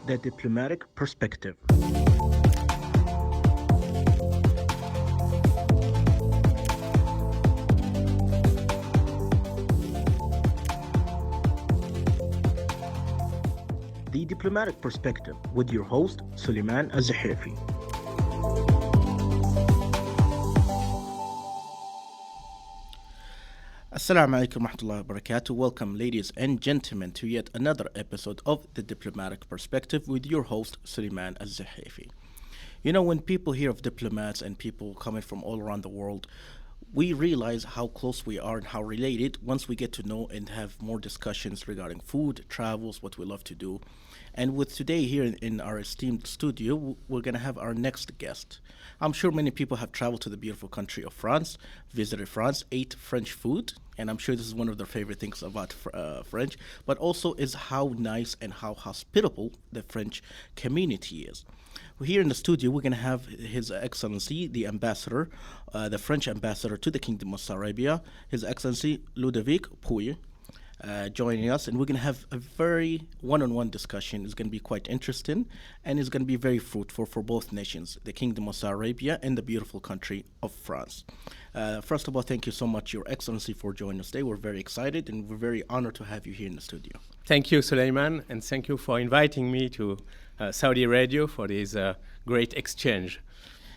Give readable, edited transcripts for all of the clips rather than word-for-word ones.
The Diplomatic Perspective. The Diplomatic Perspective with your host, Suleiman Al-Zahifi. Assalamu alaikum wa rahmatullahi wa barakatuh. Welcome, ladies and gentlemen, to yet another episode of The Diplomatic Perspective with your host, Suleiman Al-Zahifi. You know, when people hear of diplomats and people coming from all around the world, we realize how close we are and how related once we get to know and have more discussions regarding food, travels, what we love to do. And with today here in our esteemed studio, we're going to have our next guest. I'm sure many people have traveled to the beautiful country of France, visited France, ate French food, and I'm sure this is one of their favorite things about French, but also is how nice and how hospitable the French community is. Here in the studio, we're going to have His Excellency, the Ambassador, the French Ambassador to the Kingdom of Saudi Arabia, His Excellency Ludovic Pouille, joining us, and we're going to have a very one-on-one discussion. It's going to be quite interesting, and it's going to be very fruitful for both nations, the Kingdom of Saudi Arabia and the beautiful country of France. First of all, thank you so much, Your Excellency, for joining us today. We're very excited, and we're very honored to have you here in the studio. Thank you, Suleiman, and thank you for inviting me to Saudi Radio for this great exchange.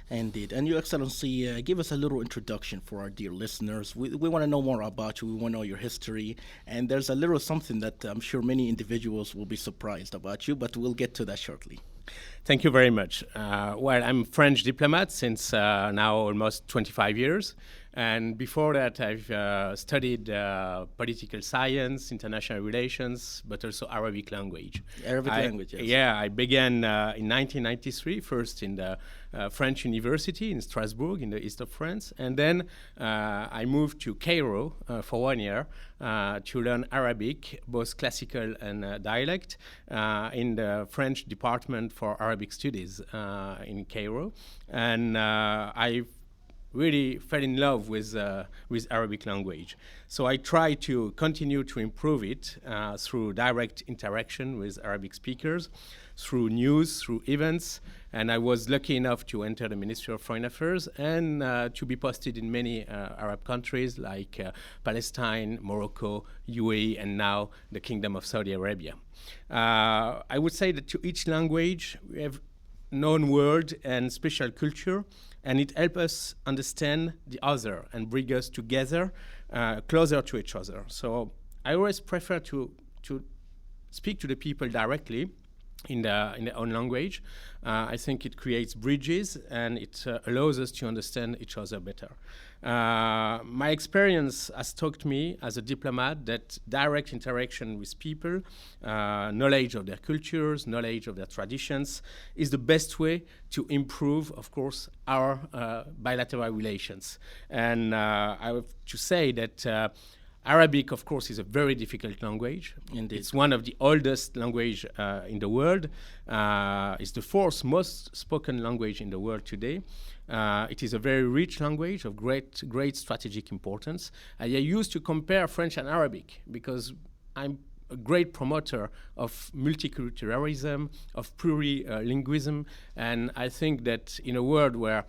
Indeed. And Your Excellency, give us a little introduction for our dear listeners. We want to know more about you. We want to know your history. And there's a little something that I'm sure many individuals will be surprised about you, but we'll get to that shortly. Thank you very much. Well, I'm a French diplomat since now almost 25 years. And before that, I've studied political science, international relations, but also Arabic language. Arabic language, yes. Yeah, I began in 1993, first in the French University in Strasbourg, in the east of France. And then I moved to Cairo for 1 year to learn Arabic, both classical and dialect, in the French Department for Arabic Studies in Cairo. And I really fell in love with Arabic language. So I try to continue to improve it through direct interaction with Arabic speakers, through news, through events. And I was lucky enough to enter the Ministry of Foreign Affairs and to be posted in many Arab countries like Palestine, Morocco, UAE, and now the Kingdom of Saudi Arabia. I would say that to each language, we have known word and special culture, and it helps us understand the other and bring us together, closer to each other. So I always prefer to speak to the people directly in their own language. I think it creates bridges and it allows us to understand each other better. My experience has taught me as a diplomat that direct interaction with people, knowledge of their cultures, knowledge of their traditions, is the best way to improve, of course, our bilateral relations. And I have to say that Arabic, of course, is a very difficult language. Indeed. It's one of the oldest language in the world. It's the fourth most spoken language in the world today. It is a very rich language of great strategic importance. I used to compare French and Arabic because I'm a great promoter of multiculturalism, of plurilingualism, and I think that in a world where,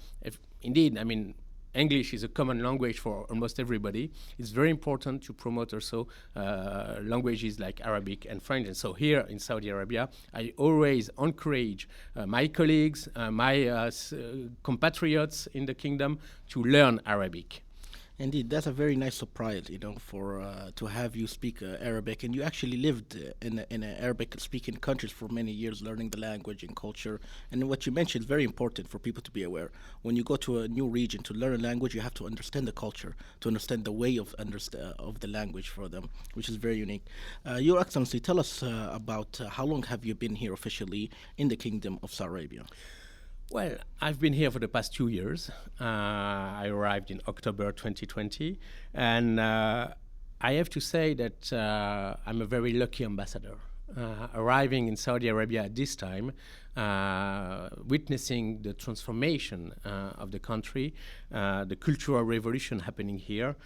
English is a common language for almost everybody, it's very important to promote also languages like Arabic and French. And so here in Saudi Arabia, I always encourage my colleagues, my compatriots in the kingdom to learn Arabic. Indeed, that's a very nice surprise, for to have you speak Arabic, and you actually lived in Arabic-speaking countries for many years, learning the language and culture. And what you mentioned is very important for people to be aware. When you go to a new region to learn a language, you have to understand the culture, to understand the way of the language for them, which is very unique. Your Excellency, tell us about how long have you been here officially in the Kingdom of Saudi Arabia? Well, I've been here for the past 2 years. I arrived in October 2020, and I have to say that I'm a very lucky ambassador. arriving in Saudi Arabia at this time, witnessing the transformation of the country, the cultural revolution happening here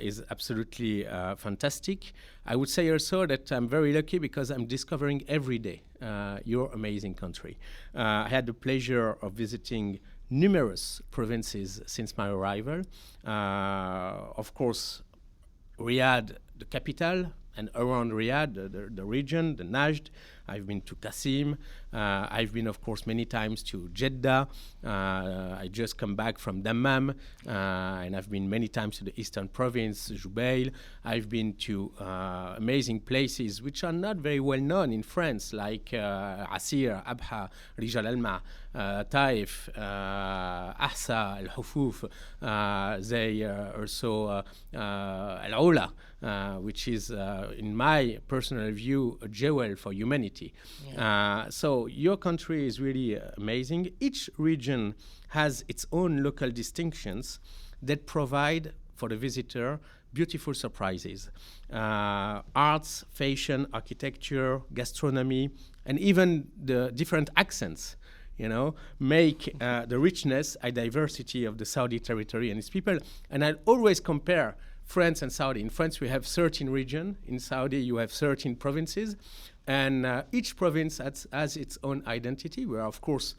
is absolutely fantastic. I would say also that I'm very lucky because I'm discovering every day your amazing country. I had the pleasure of visiting numerous provinces since my arrival. Of course, Riyadh, the capital, and around Riyadh, the region, the Najd. I've been to Qasim. I've been, of course, many times to Jeddah. I just come back from Dammam, and I've been many times to the eastern province, Jubail. I've been to amazing places which are not very well known in France, like Asir, Abha, Rijal Alma, Taif, Ahsa, Al Hufuf. They also Al Ula, which is, in my personal view, a jewel for humanity. So your country is really amazing. Each region has its own local distinctions that provide for the visitor beautiful surprises. Arts, fashion, architecture, gastronomy, and even the different accents, make the richness and diversity of the Saudi territory and its people. And I always compare France and Saudi. In France, we have 13 regions. In Saudi, you have 13 provinces. And each province has its own identity. We are, of course,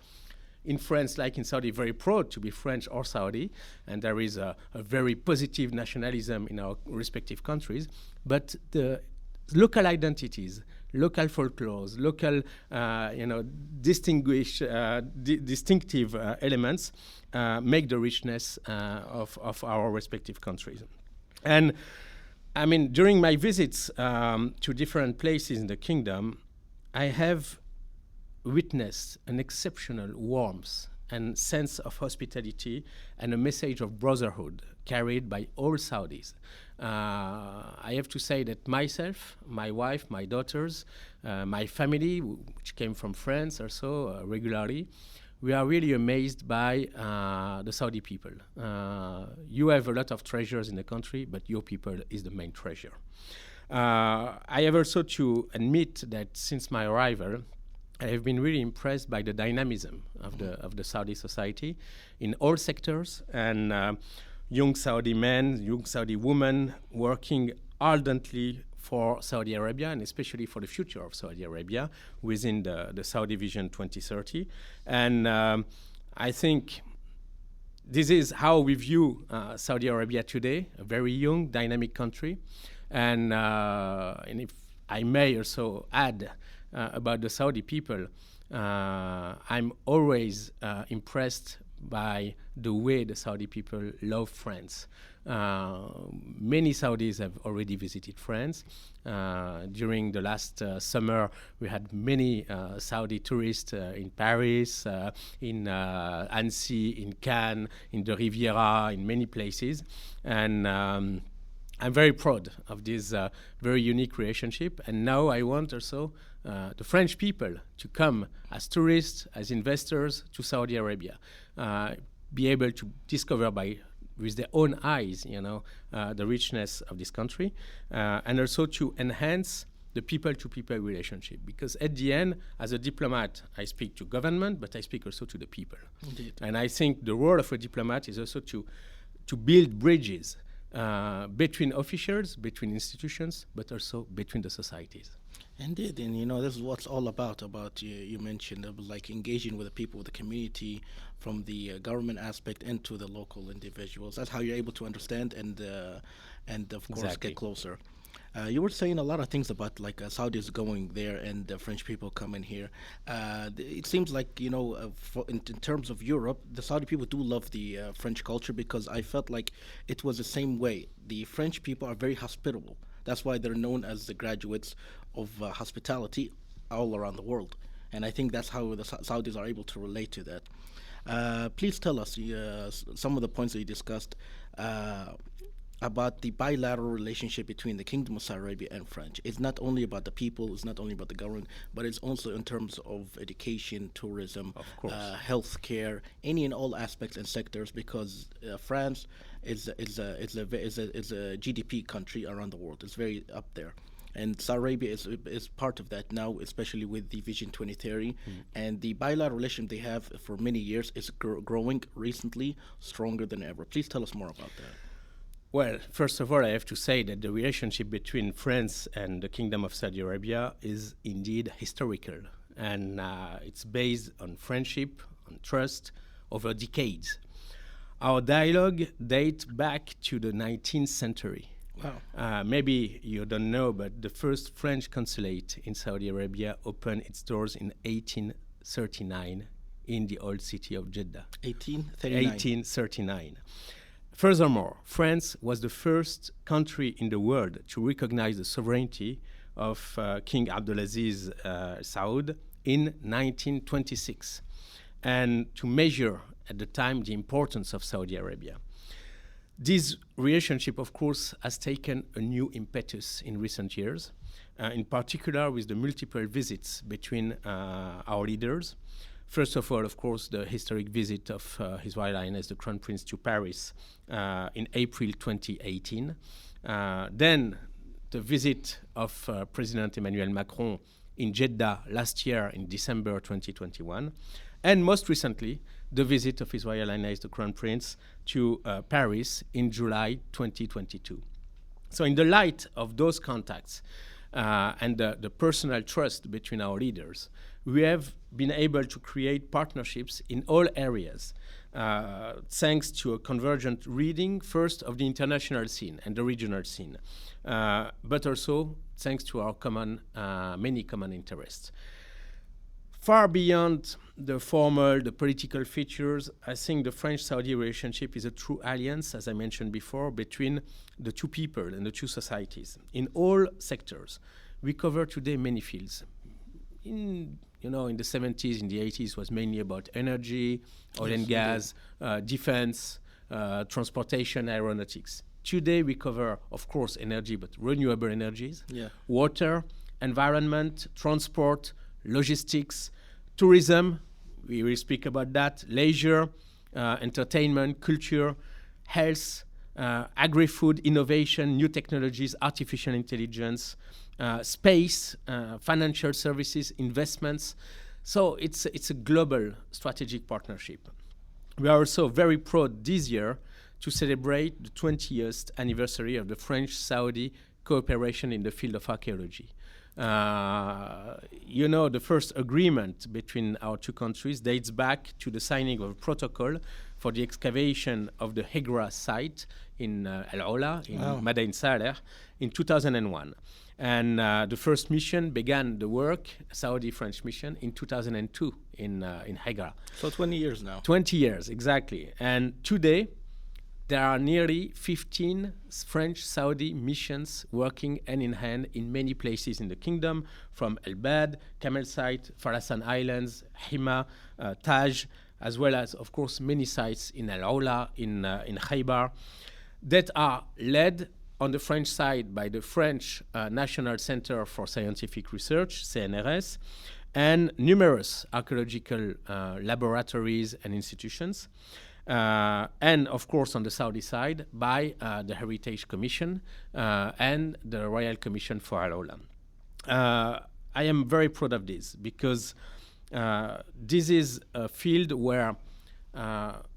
in France, like in Saudi, very proud to be French or Saudi. And there is a very positive nationalism in our respective countries. But the local identities, local folklores, local, distinctive elements make the richness of our respective countries. And I mean, during my visits to different places in the kingdom, I have witnessed an exceptional warmth and sense of hospitality and a message of brotherhood carried by all Saudis. I have to say that myself, my wife, my daughters, my family, which came from France also regularly, we are really amazed by the Saudi people. You have a lot of treasures in the country, but your people is the main treasure. I have also to admit that since my arrival, I have been really impressed by the dynamism of the Saudi society in all sectors, and young Saudi men, young Saudi women working ardently for Saudi Arabia, and especially for the future of Saudi Arabia within the Saudi Vision 2030. And I think this is how we view Saudi Arabia today, a very young, dynamic country. And if I may also add about the Saudi people, I'm always impressed by the way the Saudi people love France. Many Saudis have already visited France. During the last summer, we had many Saudi tourists in Paris, in Annecy, in Cannes, in the Riviera, in many places. And I'm very proud of this very unique relationship. And now I want also the French people to come as tourists, as investors to Saudi Arabia, be able to discover with their own eyes, the richness of this country, and also to enhance the people-to-people relationship. Because at the end, as a diplomat, I speak to government, but I speak also to the people. Indeed. And I think the role of a diplomat is also to build bridges between officials, between institutions, but also between the societies. Indeed, and this is what's all about. You mentioned like engaging with the people, with the community, from the government aspect into the local individuals. That's how you're able to understand and of course Exactly. get closer. You were saying a lot of things about like Saudis going there and the French people coming here. It seems like in terms of Europe, the Saudi people do love the French culture, because I felt like it was the same way. The French people are very hospitable. That's why they're known as the graduates of hospitality all around the world. And I think that's how the Saudis are able to relate to that. Please tell us some of the points that you discussed about the bilateral relationship between the Kingdom of Saudi Arabia and France. It's not only about the people, it's not only about the government, but it's also in terms of education, tourism, Of course. healthcare, any and all aspects and sectors, because France is a GDP country around the world. It's very up there. and Saudi Arabia is part of that now, especially with the Vision 2030, and the bilateral relation they have for many years is growing recently stronger than ever. Please tell us more about that. Well, first of all, I have to say that the relationship between France and the Kingdom of Saudi Arabia is indeed historical. And it's based on friendship, on trust, over decades. Our dialogue dates back to the 19th century. Wow. Maybe you don't know, but the first French consulate in Saudi Arabia opened its doors in 1839 in the old city of Jeddah. 1839. 1839. Furthermore, France was the first country in the world to recognize the sovereignty of King Abdulaziz Saud in 1926, and to measure at the time the importance of Saudi Arabia. This relationship, of course, has taken a new impetus in recent years, in particular with the multiple visits between our leaders. First of all, of course, the historic visit of His Royal Highness the Crown Prince to Paris in April 2018. Then the visit of President Emmanuel Macron in Jeddah last year in December 2021. And most recently, the visit of His Royal Highness the Crown Prince to Paris in July 2022. So in the light of those contacts and the personal trust between our leaders, we have been able to create partnerships in all areas, thanks to a convergent reading, first of the international scene and the regional scene, but also thanks to our many common interests. Far beyond the formal, the political features, I think the French-Saudi relationship is a true alliance, as I mentioned before, between the two people and the two societies. In all sectors, we cover today many fields. In the 70s, in the 80s, was mainly about energy, oil and gas, defense, transportation, aeronautics. Today, we cover, of course, energy, but renewable energies, water, environment, transport, logistics, tourism, we will speak about that, leisure, entertainment, culture, health, agri-food, innovation, new technologies, artificial intelligence, space, financial services, investments. So it's a global strategic partnership. We are also very proud this year to celebrate the 20th anniversary of the French-Saudi cooperation in the field of archaeology. The first agreement between our two countries dates back to the signing of a protocol for the excavation of the Hegra site in Al-Ola, in Madain Saleh, in 2001. And the first mission began the work, Saudi-French mission, in 2002 in Hegra. So 20 years now. 20 years, exactly. And today, there are nearly 15 French-Saudi missions working hand in hand in many places in the kingdom, from El Bad, Camel Site, Farasan Islands, Hima, Taj, as well as, of course, many sites in Al-Ola, in Khaybar, that are led on the French side by the French National Center for Scientific Research, CNRS, and numerous archaeological laboratories and institutions. And of course on the Saudi side by the Heritage Commission and the Royal Commission for Al-Ola. I am very proud of this because this is a field where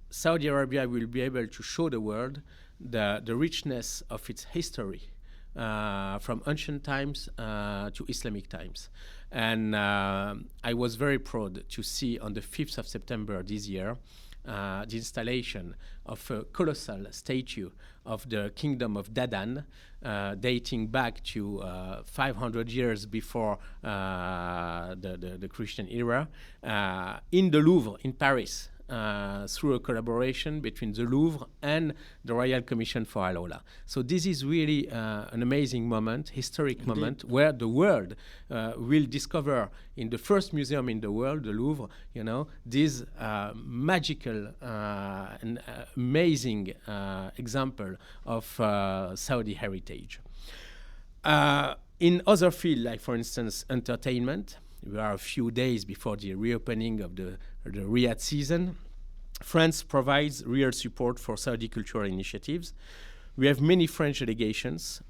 Saudi Arabia will be able to show the world the richness of its history from ancient times to Islamic times. And I was very proud to see on the 5th of September this year the installation of a colossal statue of the kingdom of Dadan, dating back to 500 years before the Christian era, in the Louvre in Paris, through a collaboration between the Louvre and the Royal Commission for Al-Ola. So this is really an amazing moment, historic moment, where the world will discover in the first museum in the world, the Louvre, this magical and amazing example of Saudi heritage. In other fields, like for instance, entertainment, we are a few days before the reopening of the Riyadh season. France provides real support for Saudi cultural initiatives, We have many French delegations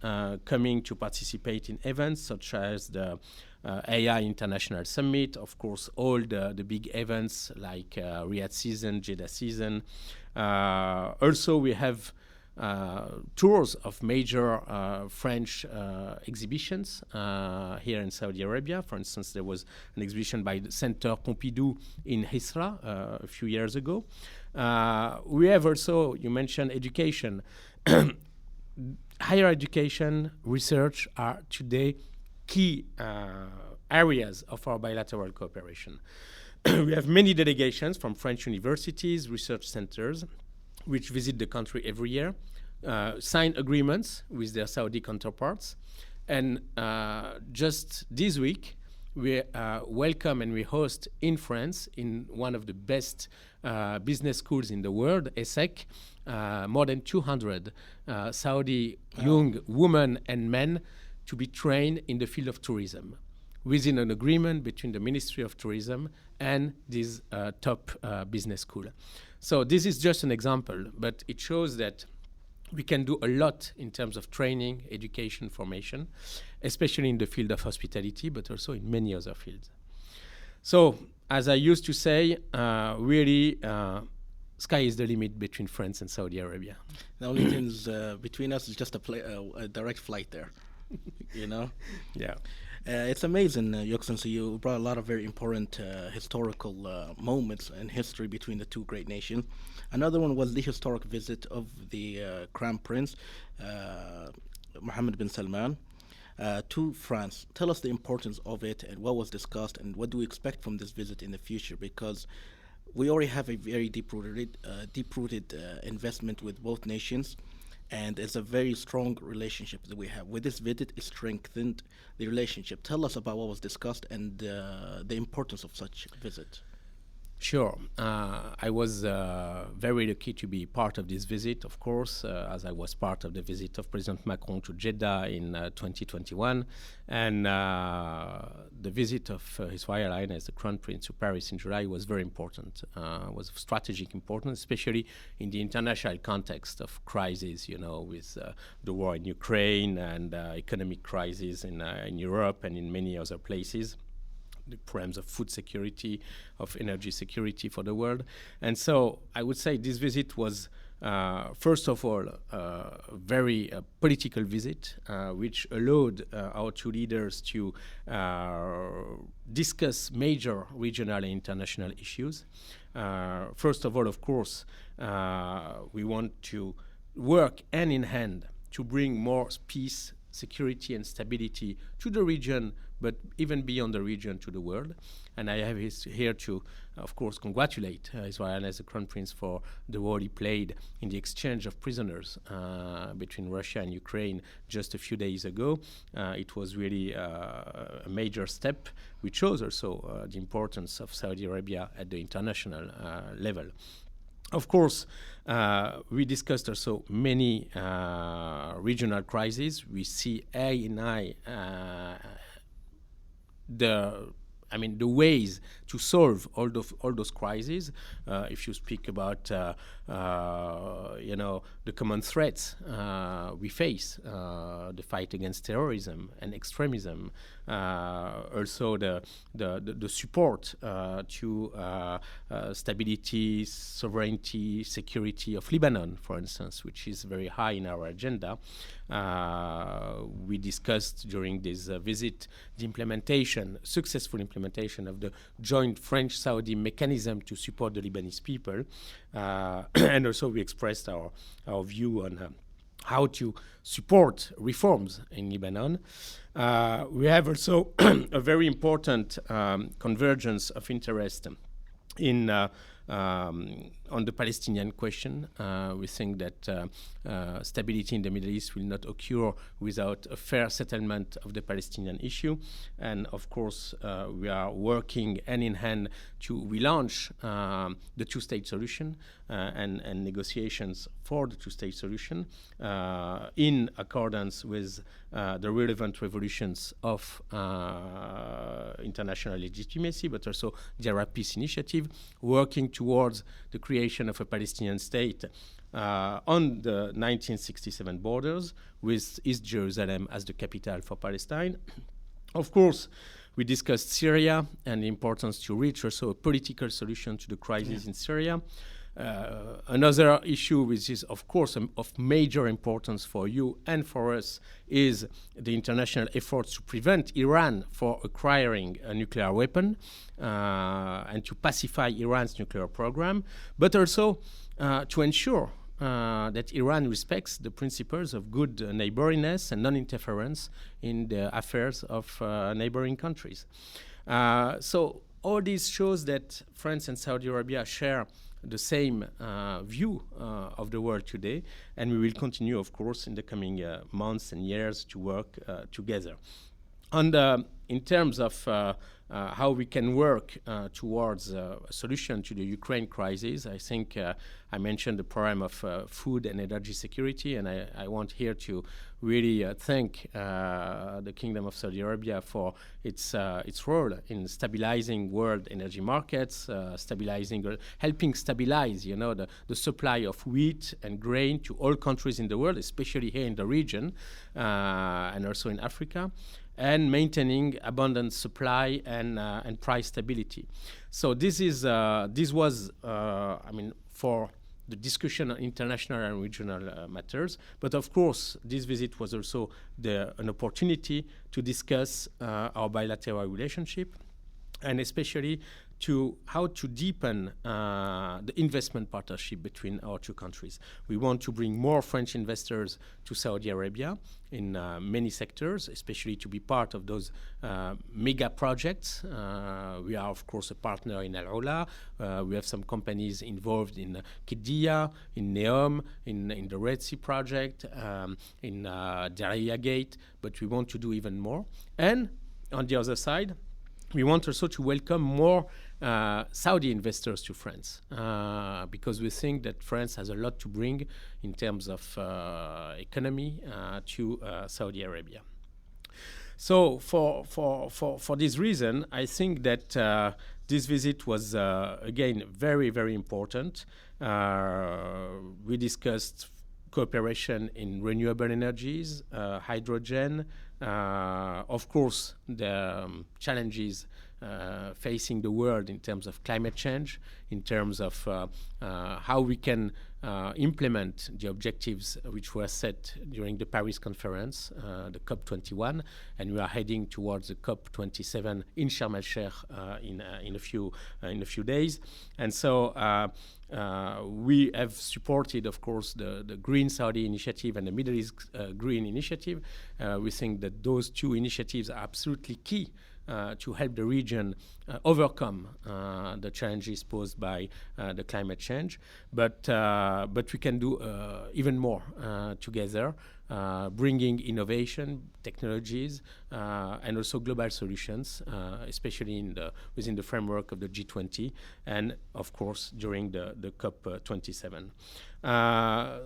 coming to participate in events such as the AI International Summit, of course, all the big events like Riyadh season, Jeddah season. Also, we have tours of major French exhibitions here in Saudi Arabia. For instance, there was an exhibition by the Center Pompidou in Hisra a few years ago. We have also, you mentioned education. Higher education, research are today key areas of our bilateral cooperation. We have many delegations from French universities, research centers, which visit the country every year, sign agreements with their Saudi counterparts. And just this week, we welcome and we host in France, in one of the best business schools in the world, ESSEC, more than 200 Saudi young women and men to be trained in the field of tourism within an agreement between the Ministry of Tourism and this top business school. So this is just an example, but it shows that we can do a lot in terms of training, education, formation, especially in the field of hospitality, but also in many other fields. So, as I used to say, really, sky is the limit between France and Saudi Arabia. The only thing is between us is just a direct flight there, you know? Yeah. It's amazing, Your Excellency. You brought a lot of very important historical moments in history between the two great nations. Another one was the historic visit of the Crown Prince, Mohammed bin Salman, to France. Tell us the importance of it and what was discussed and what do we expect from this visit in the future, because we already have a very deep-rooted investment with both nations, and it's a very strong relationship that we have. With this visit, it strengthened the relationship. Tell us about what was discussed and the importance of such visit. Sure. I was very lucky to be part of this visit, of course, as I was part of the visit of President Macron to Jeddah in 2021. And the visit of His Royal Highness, the Crown Prince, to Paris in July was very important, was of strategic importance, especially in the international context of crisis, you know, with the war in Ukraine and economic crisis in Europe and in many other places. The problems of food security, of energy security for the world. And so I would say this visit was, first of all, a very political visit, which allowed our two leaders to discuss major regional and international issues. First of all, of course, we want to work hand in hand to bring more peace, security and stability to the region, but even beyond the region, to the world. And I have here to, of course, congratulate His Royal Highness the Crown Prince for the role he played in the exchange of prisoners between Russia and Ukraine just a few days ago. It was really a major step, which shows also the importance of Saudi Arabia at the international level. Of course, we discussed also many regional crises. We see eye in eye the ways to solve all those crises. If you speak about the common threats we face, the fight against terrorism and extremism, also the support to stability, sovereignty, security of Lebanon, for instance, which is very high in our agenda. We discussed during this visit the successful implementation of the joint French-Saudi mechanism to support the Lebanese people. And also we expressed our view on how to support reforms in Lebanon. We have also a very important convergence of interest in on the Palestinian question. We think that stability in the Middle East will not occur without a fair settlement of the Palestinian issue. And of course, we are working hand in hand to relaunch the two-state solution and negotiations for the two-state solution in accordance with the relevant revolutions of international legitimacy, but also the Arab Peace Initiative, working towards the creation creation of a Palestinian state on the 1967 borders, with East Jerusalem as the capital for Palestine. Of course, we discussed Syria and the importance to reach also a political solution to the crisis in Syria. Another issue which is, of course, of major importance for you and for us is the international efforts to prevent Iran from acquiring a nuclear weapon and to pacify Iran's nuclear program, but also to ensure that Iran respects the principles of good neighboriness and non-interference in the affairs of neighboring countries. So all this shows that France and Saudi Arabia share the same view of the world today, and we will continue, of course, in the coming months and years to work together. In terms of how we can work towards a solution to the Ukraine crisis, I think I mentioned the problem of food and energy security, and I want here to really thank the Kingdom of Saudi Arabia for its role in stabilizing world energy markets, helping stabilize, the supply of wheat and grain to all countries in the world, especially here in the region and also in Africa, and maintaining abundant supply and price stability. So this was for the discussion on international and regional matters. But of course, this visit was also an opportunity to discuss our bilateral relationship, and especially to how to deepen the investment partnership between our two countries. We want to bring more French investors to Saudi Arabia in many sectors, especially to be part of those mega projects. We are, of course, a partner in Al Ula. We have some companies involved in Qiddiya, in Neom, in the Red Sea project, in Diriyah Gate, but we want to do even more. And on the other side, we want also to welcome more Saudi investors to France because we think that France has a lot to bring in terms of economy to Saudi Arabia. So for this reason, I think that this visit was, again, very, very important. We discussed cooperation in renewable energies, hydrogen, of course, the challenges facing the world in terms of climate change, in terms of how we can implement the objectives which were set during the Paris conference, the COP21, and we are heading towards the COP27 in Sharm el-Sheikh in a few days. And so we have supported, of course, the Green Saudi Initiative and the Middle East Green Initiative. We think that those two initiatives are absolutely key to help the region overcome the challenges posed by the climate change. But we can do even more together, bringing innovation, technologies, and also global solutions, especially within the framework of the G20, and of course during the COP27.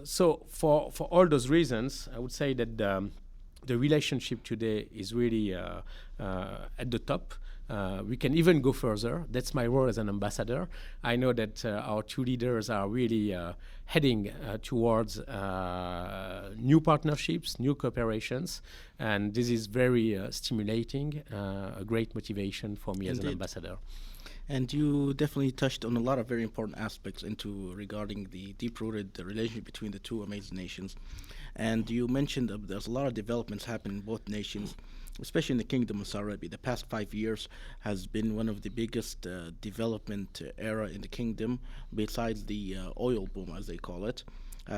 So for all those reasons, I would say that the relationship today is really at the top. We can even go further. That's my role as an ambassador. I know that our two leaders are really heading towards new partnerships, new cooperations, and this is very stimulating, a great motivation for me as an ambassador. And you definitely touched on a lot of very important aspects regarding the deep-rooted relationship between the two amazing nations. And you mentioned there's a lot of developments happening in both nations, especially in the Kingdom of Saudi Arabia. The past 5 years has been one of the biggest development era in the kingdom, besides the oil boom, as they call it.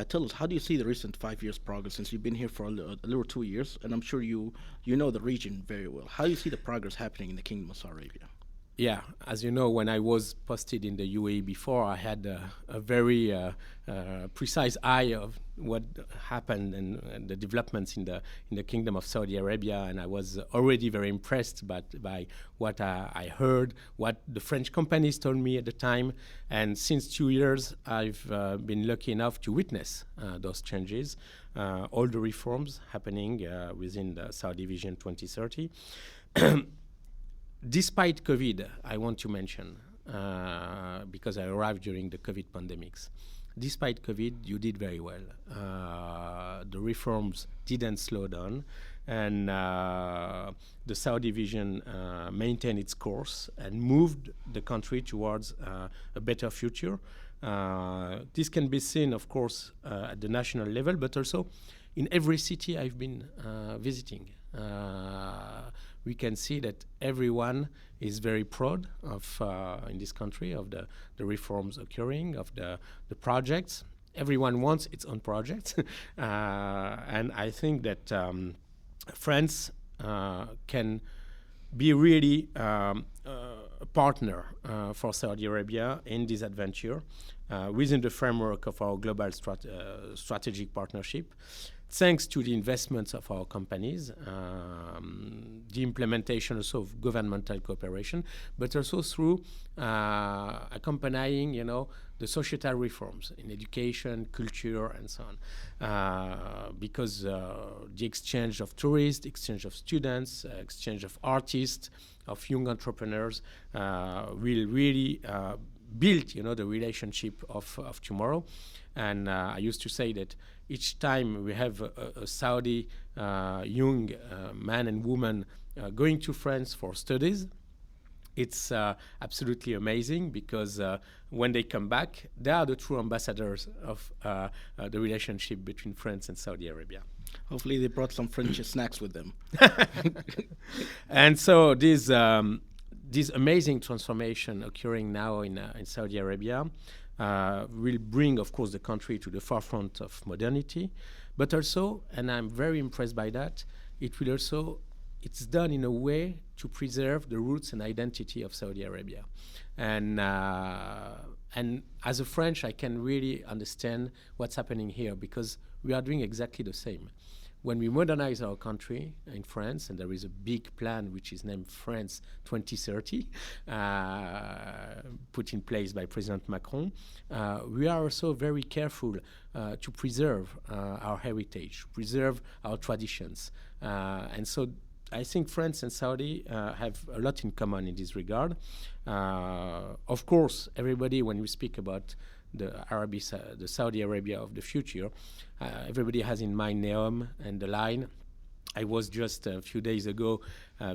Tell us, how do you see the recent 5 years progress since you've been here for a little 2 years, and I'm sure you know the region very well. How do you see the progress happening in the Kingdom of Saudi Arabia? Yeah, as you know, when I was posted in the UAE before, I had a very precise eye of what happened and the developments in the Kingdom of Saudi Arabia, and I was already very impressed by what I heard, what the French companies told me at the time, and since 2 years, I've been lucky enough to witness those changes, all the reforms happening within the Saudi Vision 2030. Despite COVID, I want to mention, because I arrived during the COVID pandemics. Despite COVID, you did very well. The reforms didn't slow down, and the Saudi vision maintained its course and moved the country towards a better future. This can be seen, of course, at the national level, but also in every city I've been visiting. We can see that everyone is very proud of, in this country, of the reforms occurring, of the projects. Everyone wants its own projects. And I think that France can be really a partner for Saudi Arabia in this adventure within the framework of our global strategic partnership, thanks to the investments of our companies, the implementation also of governmental cooperation, but also through accompanying, the societal reforms in education, culture, and so on. Because the exchange of tourists, exchange of students, exchange of artists, of young entrepreneurs will really build, the relationship of tomorrow. And I used to say that each time we have a Saudi young man and woman going to France for studies, it's absolutely amazing, because when they come back, they are the true ambassadors of the relationship between France and Saudi Arabia. Hopefully they brought some French snacks with them. And so this amazing transformation occurring now in Saudi Arabia will bring, of course, the country to the forefront of modernity, but also, and I'm very impressed by that, it's done in a way to preserve the roots and identity of Saudi Arabia. And as a French, I can really understand what's happening here, because we are doing exactly the same. When we modernize our country in France, and there is a big plan which is named France 2030, put in place by President Macron, we are also very careful to preserve our heritage, preserve our traditions. And so I think France and Saudi have a lot in common in this regard. Of course, everybody, when we speak about the Saudi Arabia of the future, everybody has in mind Neom and the line. I was just a few days ago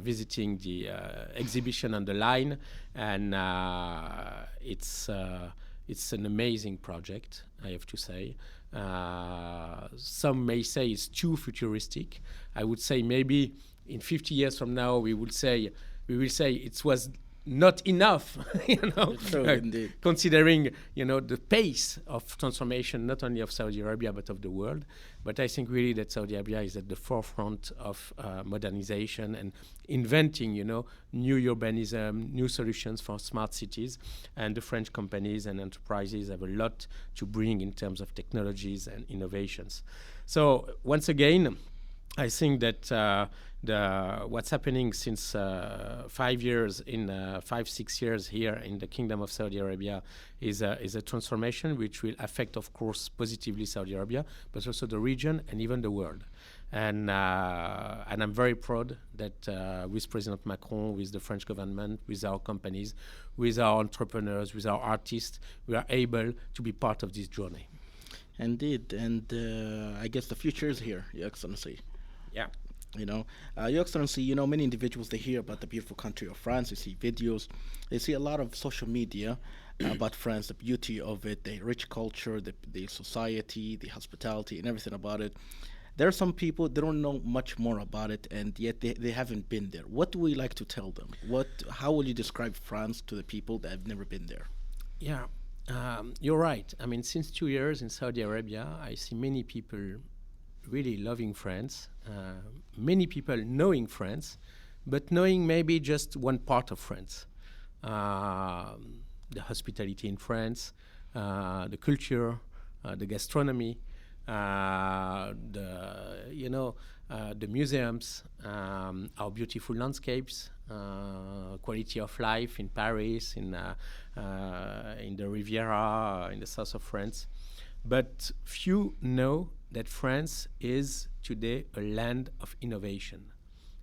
visiting the exhibition on the line, and it's an amazing project, I have to say. Some may say it's too futuristic. I would say maybe in 50 years from now we will say it was not enough, True, considering, the pace of transformation, not only of Saudi Arabia, but of the world. But I think really that Saudi Arabia is at the forefront of modernization and inventing, new urbanism, new solutions for smart cities. And the French companies and enterprises have a lot to bring in terms of technologies and innovations. So once again, I think that what's happening since 5 years, 6 years here in the Kingdom of Saudi Arabia is a transformation which will affect, of course, positively Saudi Arabia, but also the region and even the world. And I'm very proud that with President Macron, with the French government, with our companies, with our entrepreneurs, with our artists, we are able to be part of this journey. Indeed, and I guess the future is here, Your Excellency. Yeah. Your Excellency, many individuals, they hear about the beautiful country of France. They see videos. They see a lot of social media about France, the beauty of it, the rich culture, the society, the hospitality, and everything about it. There are some people, they don't know much more about it, and yet they haven't been there. What do we like to tell them? How will you describe France to the people that have never been there? Yeah, you're right. I mean, since 2 years in Saudi Arabia, I see many people really loving France, many people knowing France, but knowing maybe just one part of France. The hospitality in France, the culture, the gastronomy, the museums, our beautiful landscapes, quality of life in Paris, in the Riviera, in the south of France. But few know that France is today a land of innovation.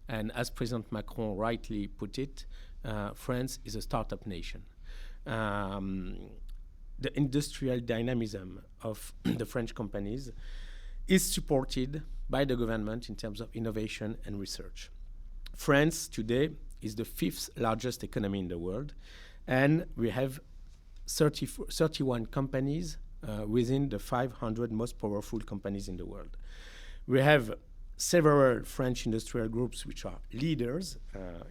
And as President Macron rightly put it, France is a startup nation. um, the industrial dynamism of the French companies is supported by the government in terms of innovation and research. France today is the fifth largest economy in the world, and we have 31 companies within the 500 most powerful companies in the world. We have several French industrial groups which are leaders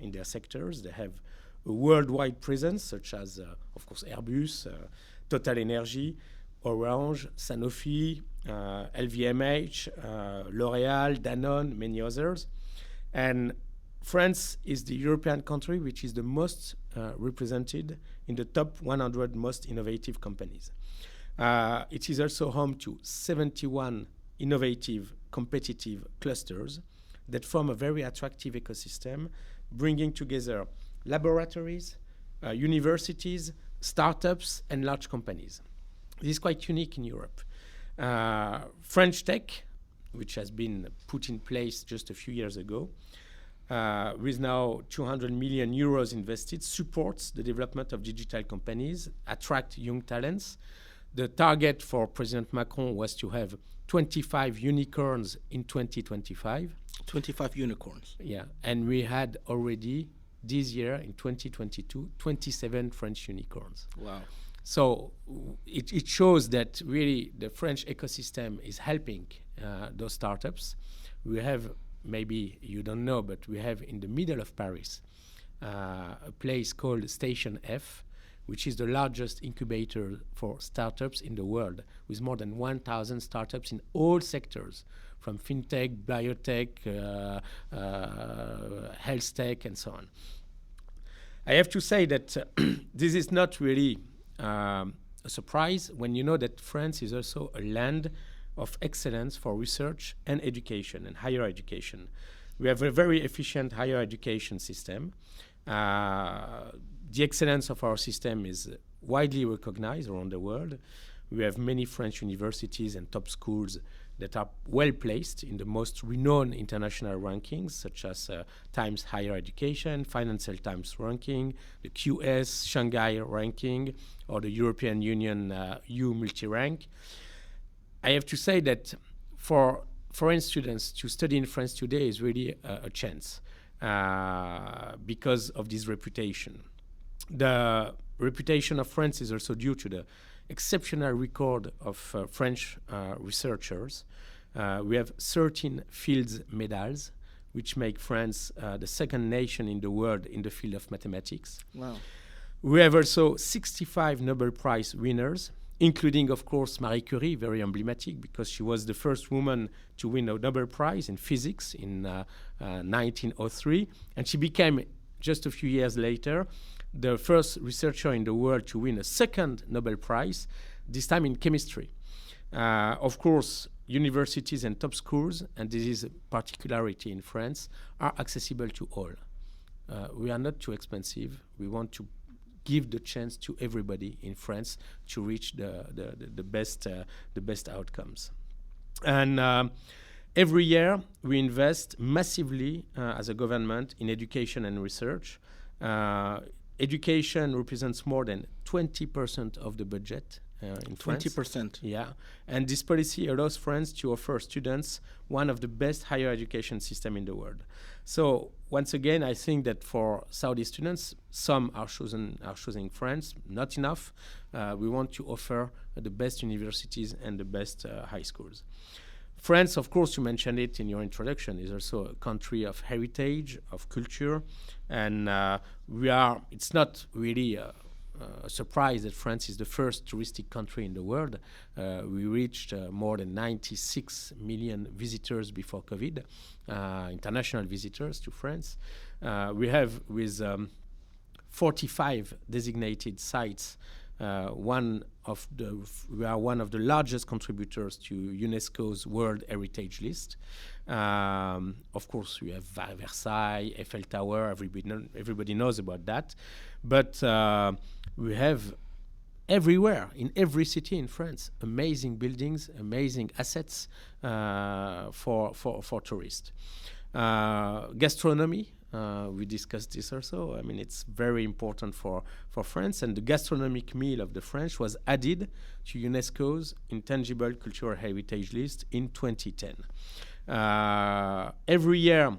in their sectors. They have a worldwide presence, such as, of course, Airbus, Total Energy, Orange, Sanofi, LVMH, L'Oréal, Danone, many others. And France is the European country which is the most represented in the top 100 most innovative companies. It is also home to 71 innovative, competitive clusters that form a very attractive ecosystem, bringing together laboratories, universities, startups, and large companies. This is quite unique in Europe. French tech, which has been put in place just a few years ago, with now 200 million euros invested, supports the development of digital companies, attract young talents. The target for President Macron was to have 25 unicorns in 2025. 25 unicorns. Yeah, and we had already this year in 2022, 27 French unicorns. Wow. So it shows that really the French ecosystem is helping those startups. We have, maybe you don't know, but we have in the middle of Paris a place called Station F, which is the largest incubator for startups in the world, with more than 1,000 startups in all sectors, from fintech, biotech, health tech, and so on. I have to say that this is not really a surprise when you know that France is also a land of excellence for research and education and higher education. We have a very efficient higher education system. The excellence of our system is widely recognized around the world. We have many French universities and top schools that are well placed in the most renowned international rankings, such as Times Higher Education, Financial Times ranking, the QS Shanghai ranking, or the European Union U multi-rank. I have to say that for foreign students to study in France today is really a chance because of this reputation. The reputation of France is also due to the exceptional record of French researchers. We have 13 fields medals, which make France the second nation in the world in the field of mathematics. Wow. We have also 65 Nobel Prize winners, including, of course, Marie Curie, very emblematic, because she was the first woman to win a Nobel Prize in physics in 1903. And she became, just a few years later, the first researcher in the world to win a second Nobel Prize, this time in chemistry. Of course, universities and top schools, and this is a particularity in France, are accessible to all. We are not too expensive. We want to give the chance to everybody in France to reach the best outcomes. And every year, we invest massively as a government in education and research. Education represents more than 20% of the budget in France. 20%. Yeah, and this policy allows France to offer students one of the best higher education system in the world. So once again, I think that for Saudi students, some are choosing France, not enough. We want to offer the best universities and the best high schools. France, of course, you mentioned it in your introduction, is also a country of heritage, of culture, and it's not really a surprise that France is the first touristic country in the world. We reached more than 96 million visitors before COVID, international visitors to France. We have, with 45 designated sites, we are one of the largest contributors to UNESCO's World Heritage List. Of course, we have Versailles, Eiffel Tower, everybody knows about that. But we have everywhere, in every city in France, amazing buildings, amazing assets for tourists. Gastronomy, We discussed this also. I mean, it's very important for France, and the gastronomic meal of the French was added to UNESCO's Intangible Cultural Heritage List in 2010. Every year,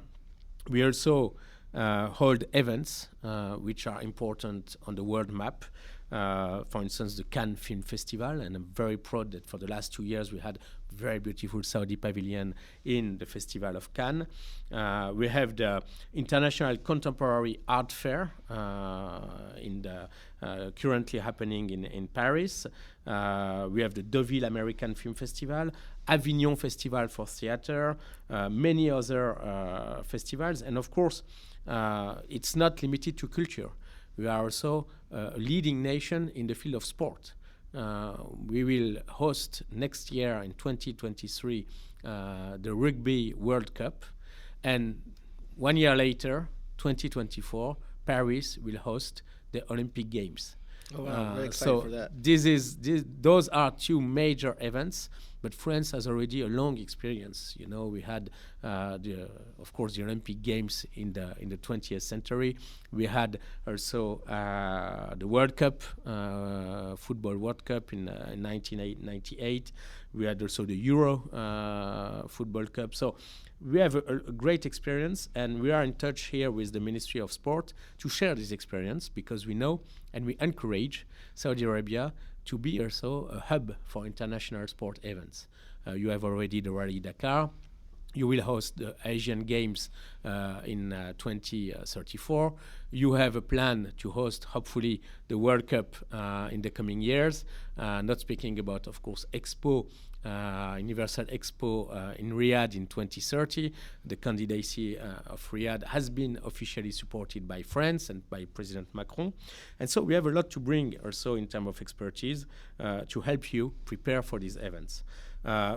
we also hold events which are important on the world map. For instance, the Cannes Film Festival, and I'm very proud that for the last 2 years we had very beautiful Saudi pavilion in the Festival of Cannes. We have the International Contemporary Art Fair currently happening in Paris. We have the Deauville American Film Festival, Avignon Festival for Theater, many other festivals, and of course, it's not limited to culture. We are also a leading nation in the field of sport. We will host next year in 2023 the Rugby World Cup, and 1 year later, 2024, Paris will host the Olympic Games. Oh, wow, I'm very excited for that. Those are two major events, but France has already a long experience. You know, we had, of course, the Olympic Games in the 20th century. We had also the World Cup, Football World Cup in 1998. We had also the Euro Football Cup. So we have a great experience, and we are in touch here with the Ministry of Sport to share this experience, because we know and we encourage Saudi Arabia to be also a hub for international sport events. You have already the Rally Dakar. You will host the Asian Games in 2034. You have a plan to host, hopefully, the World Cup in the coming years. Not speaking about, of course, Expo, Universal Expo in Riyadh in 2030. The candidacy of Riyadh has been officially supported by France and by President Macron. And so we have a lot to bring also in terms of expertise to help you prepare for these events.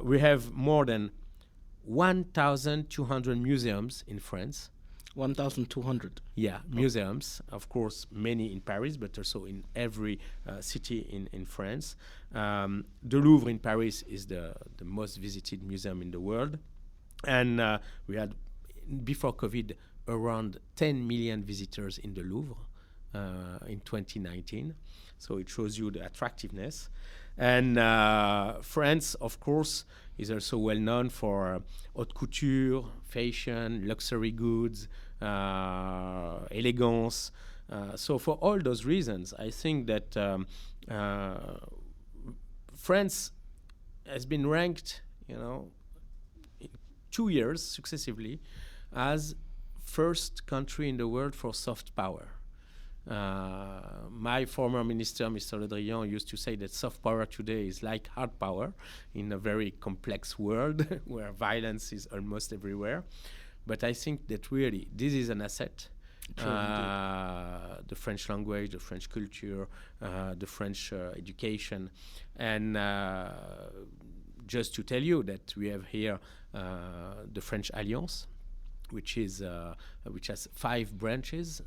We have more than 1,200 museums in France. 1,200. Yeah, museums, of course, many in Paris, but also in every city in France. The Louvre in Paris is the most visited museum in the world. And we had, before COVID, around 10 million visitors in the Louvre in 2019. So it shows you the attractiveness. And France, of course, is also well known for haute couture, fashion, luxury goods, elegance. So for all those reasons, I think that France has been ranked, 2 years successively as first country in the world for soft power. My former minister, Mr. Le Drian, used to say that soft power today is like hard power in a very complex world where violence is almost everywhere. But I think that really this is an asset. The French language, the French culture, the French education. And just to tell you that we have here the French Alliance, which has 5 branches,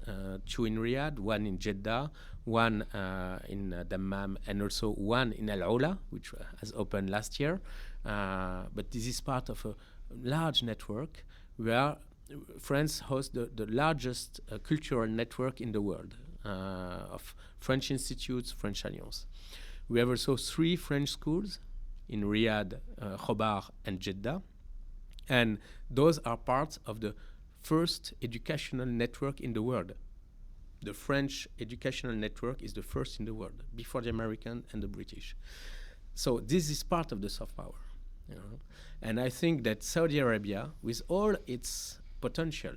2 in Riyadh, 1 in Jeddah, 1 in Dammam, and also 1 in Al Ola, which has opened last year. But this is part of a large network where France hosts the largest cultural network in the world of French institutes, French Alliance. We have also 3 French schools in Riyadh, Khobar, and Jeddah. And those are parts of the first educational network in the world. The French educational network is the first in the world, before the American and the British. So this is part of the soft power. And I think that Saudi Arabia, with all its potential,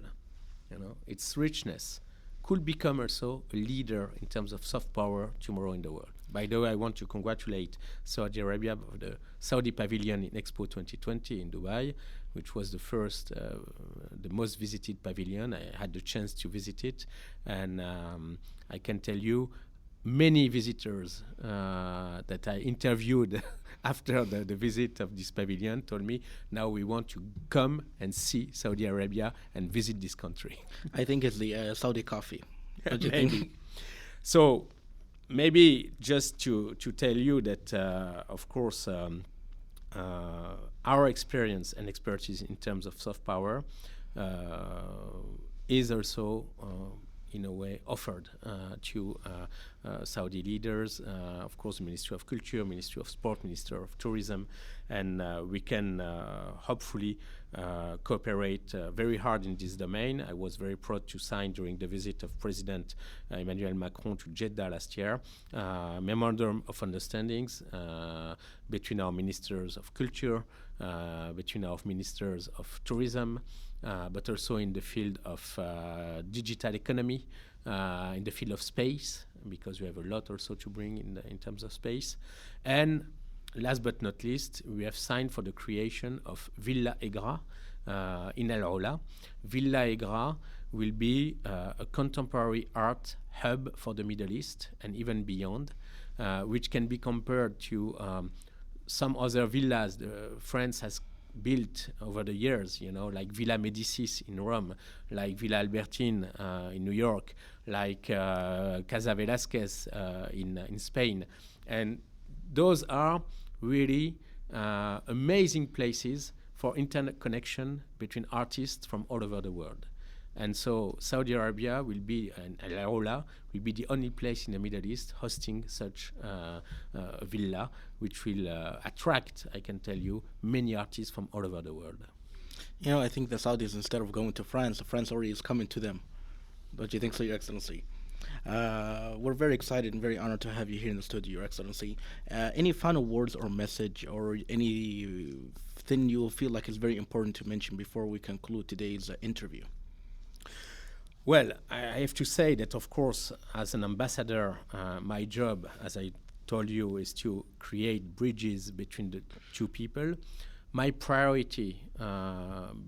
its richness, could become also a leader in terms of soft power tomorrow in the world. By the way, I want to congratulate Saudi Arabia for the Saudi Pavilion in Expo 2020 in Dubai, which was the first, the most visited pavilion. I had the chance to visit it, and I can tell you, many visitors that I interviewed after the visit of this pavilion told me, now we want to come and see Saudi Arabia and visit this country. I think it's the Saudi coffee. Don't you Maybe. think? So maybe just to tell you that, of course, our experience and expertise in terms of soft power is also in a way offered to Saudi leaders, of course, the Ministry of Culture, Ministry of Sport, Minister of Tourism, and we can hopefully cooperate very hard in this domain. I was very proud to sign during the visit of President Emmanuel Macron to Jeddah last year a memorandum of understandings between our ministers of culture, between our ministers of tourism, but also in the field of digital economy, in the field of space, because we have a lot also to bring in terms of space. And last but not least, we have signed for the creation of Villa Egra in El Ola. Villa Egra will be a contemporary art hub for the Middle East and even beyond, which can be compared to some other villas France has built over the years, like Villa Médicis in Rome, like Villa Albertine in New York, like Casa Velázquez in Spain. And those are really amazing places for internet connection between artists from all over the world. And so Saudi Arabia will be, and Al Aula will be the only place in the Middle East hosting such a villa, which will attract, I can tell you, many artists from all over the world. I think the Saudis, instead of going to France, France already is coming to them. Don't you think so, Your Excellency? We're very excited and very honored to have you here in the studio, Your Excellency. Any final words or message or anything you feel like is very important to mention before we conclude today's interview? Well, I have to say that, of course, as an ambassador, my job, as I told you, is to create bridges between the two people. My priority,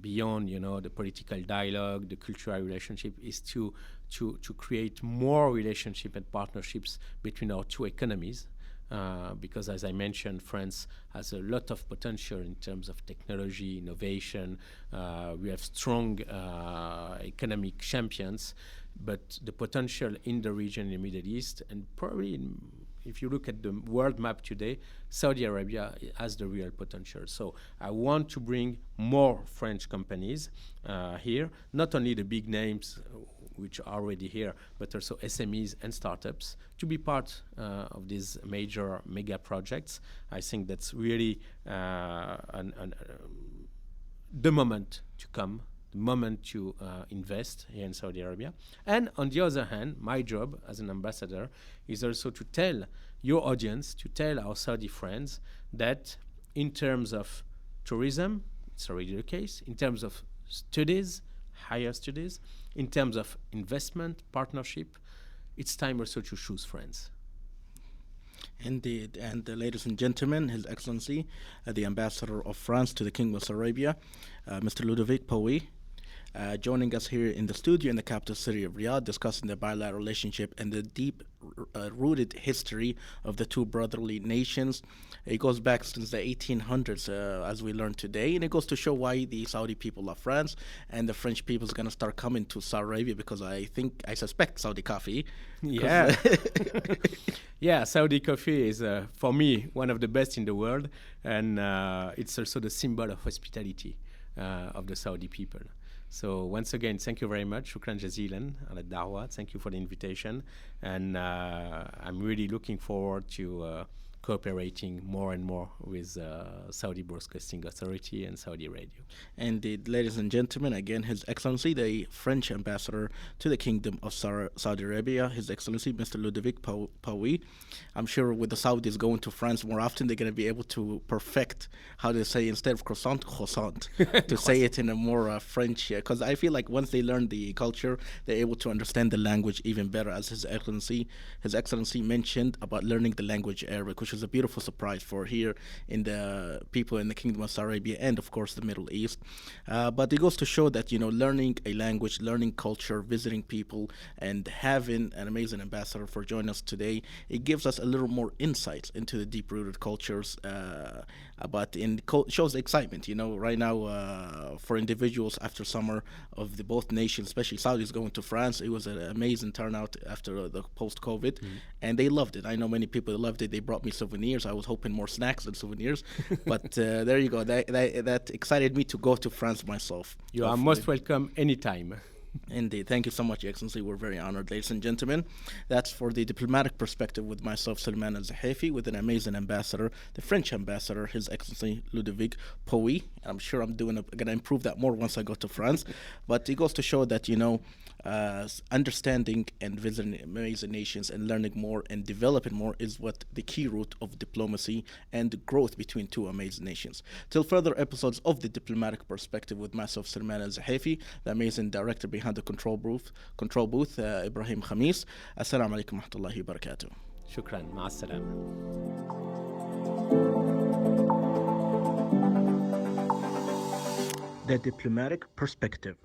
beyond the political dialogue, the cultural relationship, is to create more relationship and partnerships between our two economies. Because, as I mentioned, France has a lot of potential in terms of technology, innovation. We have strong economic champions, but the potential in the region, in the Middle East, and probably if you look at the world map today, Saudi Arabia has the real potential. So I want to bring more French companies here, not only the big names which are already here, but also SMEs and startups to be part of these major mega projects. I think that's really the moment to come, the moment to invest here in Saudi Arabia. And on the other hand, my job as an ambassador is also to tell your audience, to tell our Saudi friends that in terms of tourism, it's already the case, in terms of studies, higher studies, in terms of investment, partnership, it's time also to choose France. Indeed. And ladies and gentlemen, His Excellency, the Ambassador of France to the Kingdom of Saudi Arabia, Mr. Ludovic Pauy, joining us here in the studio in the capital city of Riyadh, discussing the bilateral relationship and the deep-rooted history of the two brotherly nations. It goes back since the 1800s, as we learned today, and it goes to show why the Saudi people love France, and the French people is going to start coming to Saudi Arabia because I suspect Saudi coffee. Yeah. Yeah, Saudi coffee is, for me, one of the best in the world, and it's also the symbol of hospitality of the Saudi people. So once again, thank you very much. Shukran jazilan ala da'wa. Thank you for the invitation. And I'm really looking forward to cooperating more and more with Saudi Broadcasting Authority and Saudi Radio. Indeed, ladies and gentlemen, again, His Excellency, the French Ambassador to the Kingdom of Saudi Arabia, His Excellency, Mr. Ludovic Pauy. I'm sure with the Saudis going to France more often, they're going to be able to perfect how to say, instead of croissant, to say it in a more French, because I feel like once they learn the culture, they're able to understand the language even better, as His Excellency mentioned about learning the language Arabic, which is a beautiful surprise for here in the people in the Kingdom of Saudi Arabia and, of course, the Middle East. But it goes to show that, learning a language, learning culture, visiting people, and having an amazing ambassador for joining us today, it gives us a little more insight into the deep-rooted cultures, but shows excitement, right now for individuals after summer of the both nations, especially Saudis going to France. It was an amazing turnout after the post-COVID, and they loved it. I know many people loved it. They brought me souvenirs. I was hoping more snacks than souvenirs, but there you go. That excited me to go to France myself. You are most welcome anytime. Indeed. Thank you so much, Your Excellency. We're very honored, ladies and gentlemen. That's for the diplomatic perspective with myself, Sulaiman Al Zahafi, with an amazing ambassador, the French ambassador, His Excellency Ludovic Pouy. I'm sure I'm going to improve that more once I go to France. But it goes to show that, understanding and visiting amazing nations and learning more and developing more is what the key root of diplomacy and the growth between two amazing nations. Till further episodes of the diplomatic perspective with myself, Sulaiman Al Zahafi, the amazing director behind the control booth, Ibrahim Khamis. Assalamu alaikum wa rahmatullahi wa barakatuh. شكرا مع السلامة. The diplomatic perspective.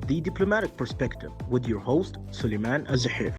The Diplomatic Perspective with your host, Suleiman Azahir.